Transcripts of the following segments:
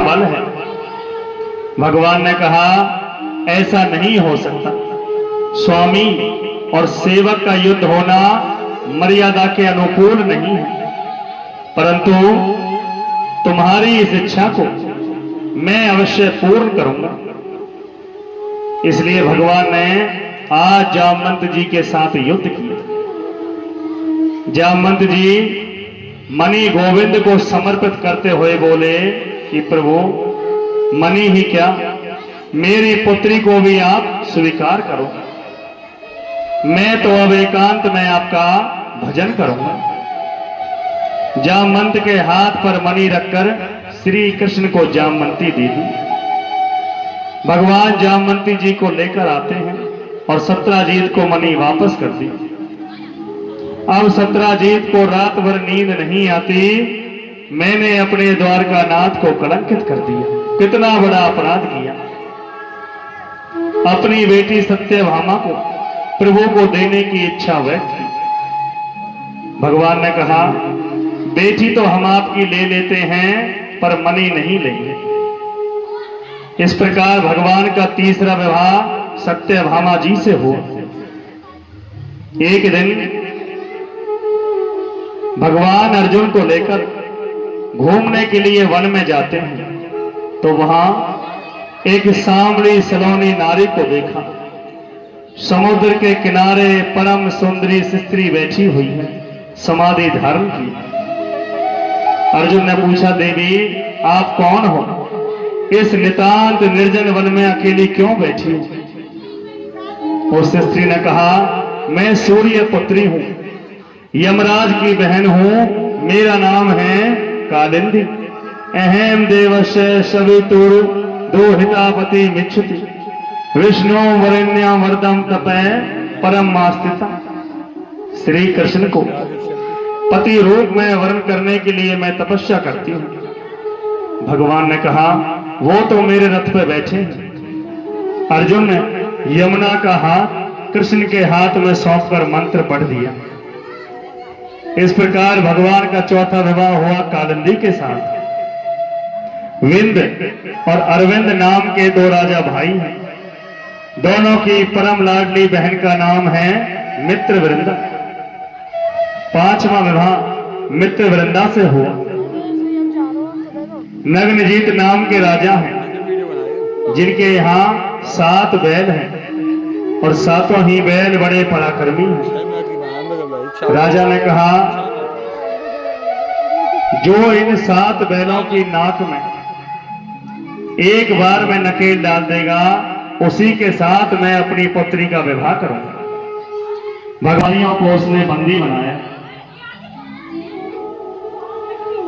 बल है। भगवान ने कहा ऐसा नहीं हो सकता, स्वामी और सेवक का युद्ध होना मर्यादा के अनुकूल नहीं है, परंतु तुम्हारी इस इच्छा को मैं अवश्य पूर्ण करूंगा। इसलिए भगवान ने आज जामवंत जी के साथ युद्ध किया। जामवंत जी मणि गोविंद को समर्पित करते हुए बोले कि प्रभु, मणि ही क्या, मेरी पुत्री को भी आप स्वीकार करो। मैं तो अब एकांत में आपका भजन करूंगा। जामवंत के हाथ पर मणि रखकर श्री कृष्ण को जामवंती दे दी। भगवान जामवंती जी को लेकर आते हैं और सत्राजीत को मणि वापस कर दी। अब सत्राजीत को रात भर नींद नहीं आती। मैंने अपने द्वारकानाथ को कलंकित कर दिया, कितना बड़ा अपराध किया। अपनी बेटी सत्यभामा को प्रभु को देने की इच्छा व्यक्त की। भगवान ने कहा बेटी तो हम आपकी ले लेते हैं, पर मणि नहीं लेंगे। इस प्रकार भगवान का तीसरा विवाह सत्यभामा जी से हुआ। एक दिन भगवान अर्जुन को लेकर घूमने के लिए वन में जाते हैं, तो वहां एक सांवली सलोनी नारी को देखा। समुद्र के किनारे परम सुंदरी स्त्री बैठी हुई है, समाधि धारण की। अर्जुन ने पूछा, देवी आप कौन हो? इस नितांत निर्जन वन में अकेली क्यों बैठी हो? उस स्त्री ने कहा, मैं सूर्य पुत्री हूं, यमराज की बहन हूं, मेरा नाम है कालिंदी। अहम देवस्य सवितुर दोहितापति मिच्छति, विष्णु वरेण्या वरदम तपै परम मास्तिता। श्री कृष्ण को पति रूप में वर्ण करने के लिए मैं तपस्या करती हूं। भगवान ने कहा, वो तो मेरे रथ पे बैठे हैं। अर्जुन ने यमुना का हाथ कृष्ण के हाथ में सौंपकर मंत्र पढ़ दिया। इस प्रकार भगवान का चौथा विवाह हुआ कालिंदी के साथ। विंद और अरविंद नाम के दो राजा भाई हैं। दोनों की परम लाडली बहन का नाम है मित्रवृंदा। पांचवा विवाह मित्रवृंदा से हुआ। नग्नजीत नाम के राजा हैं, जिनके यहाँ 7 बैल हैं और 7 ही बैल बड़े पराक्रमी हैं। राजा ने कहा, जो इन 7 बैलों की नाक में एक बार में नकेल डाल देगा, उसी के साथ मैं अपनी पुत्री का विवाह करूंगा। भगवानियों को उसने बंदी बनाया।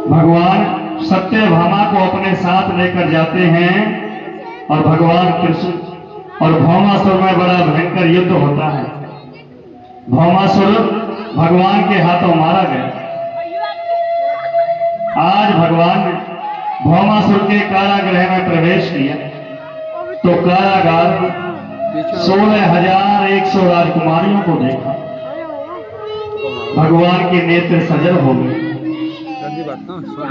भगवान सत्यभामा को अपने साथ लेकर जाते हैं और भगवान कृष्ण और भौमासुर में बड़ा भयंकर युद्ध होता है। भौमासुर भगवान के हाथों मारा गया। आज भगवान ने भौमासुर के कारागृह में प्रवेश किया तो कारागार में 16,100 राजकुमारियों को देखा। भगवान के नेत्र सजल हो गए।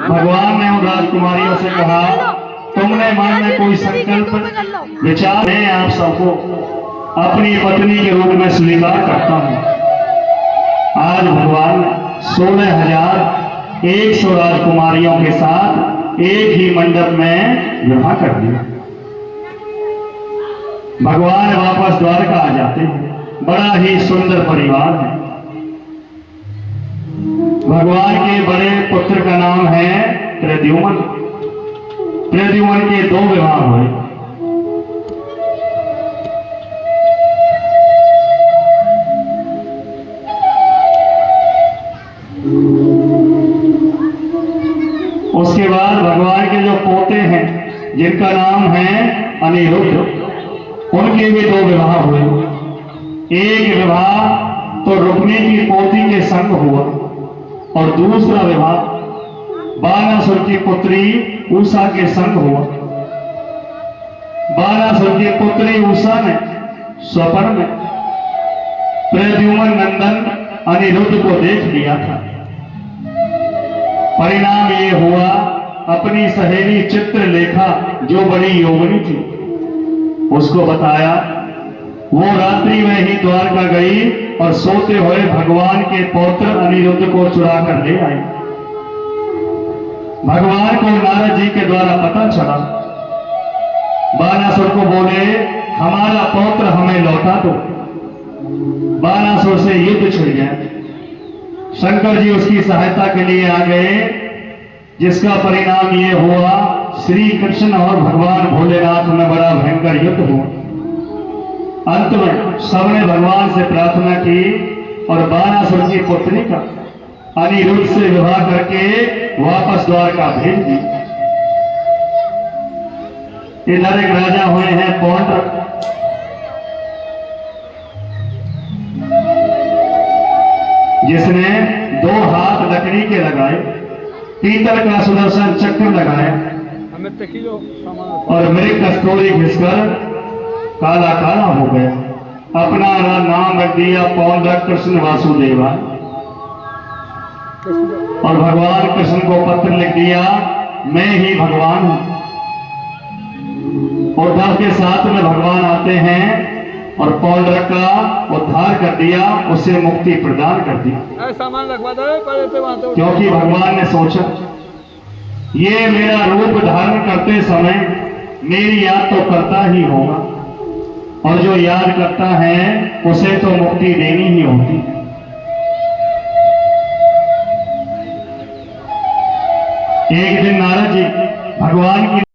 भगवान ने उन राजकुमारियों से कहा, तुमने मन में कोई संकल्प विचार, मैं आप सबको अपनी पत्नी के रूप में स्वीकार करता हूं। आज भगवान 16,100 राजकुमारियों के साथ एक ही मंडप में विवाह कर दिया। भगवान वापस द्वारका आ जाते हैं। बड़ा ही सुंदर परिवार है। भगवान के बड़े पुत्र का नाम है प्रद्युम्न। प्रद्युम्न के 2 विवाह हुए। उसके बाद भगवान के जो पोते हैं, जिनका नाम है अनिरुद्ध, उनके भी 2 विवाह हुए। एक विवाह तो रुक्मिणी की पोती के संग हुआ और दूसरा विवाह बानासुर की पुत्री उषा के संग हुआ। बानासुर की पुत्री उषा ने स्वप्न में प्रद्युम्न नंदन अनिरुद्ध को देख लिया था। परिणाम ये हुआ अपनी सहेली चित्रलेखा जो बड़ी योगिनी थी उसको बताया। वो रात्रि में ही द्वारका गई और सोते हुए भगवान के पौत्र अनिरुद्ध को चुरा कर ले आई। भगवान को नारद जी के द्वारा पता चला। बानासुर को बोले हमारा पौत्र हमें लौटा दो। बानासुर से युद्ध छिड़ गया। शंकर जी उसकी सहायता के लिए आ गए, जिसका परिणाम ये हुआ श्री कृष्ण और भगवान भोलेनाथ में बड़ा भयंकर युद्ध हुआ। अंत में सबने भगवान से प्रार्थना की और बानासुर की पुत्री का अनिरुद्ध से विवाह करके वापस द्वारका भेज दी। इधर एक राजा हुए हैं पौंड्रक। जिसने 2 हाथ लकड़ी के लगाए, पीतल का सुदर्शन चक्र लगाया और मृग कस्तूरी घिसकर काला काला हो गया। अपना नाम रख दिया पौंड्रक कृष्ण वासुदेवा और भगवान कृष्ण को पत्र लिख दिया मैं ही भगवान हूं। उद्धव के साथ में भगवान आते हैं और पौंड्रक का उद्धार कर दिया, उसे मुक्ति प्रदान कर दी। सामान रखवा दो क्योंकि भगवान ने सोचा ये मेरा रूप धारण करते समय मेरी याद तो करता ही होगा और जो याद करता है उसे तो मुक्ति देनी ही होती। एक दिन नारद जी भगवान की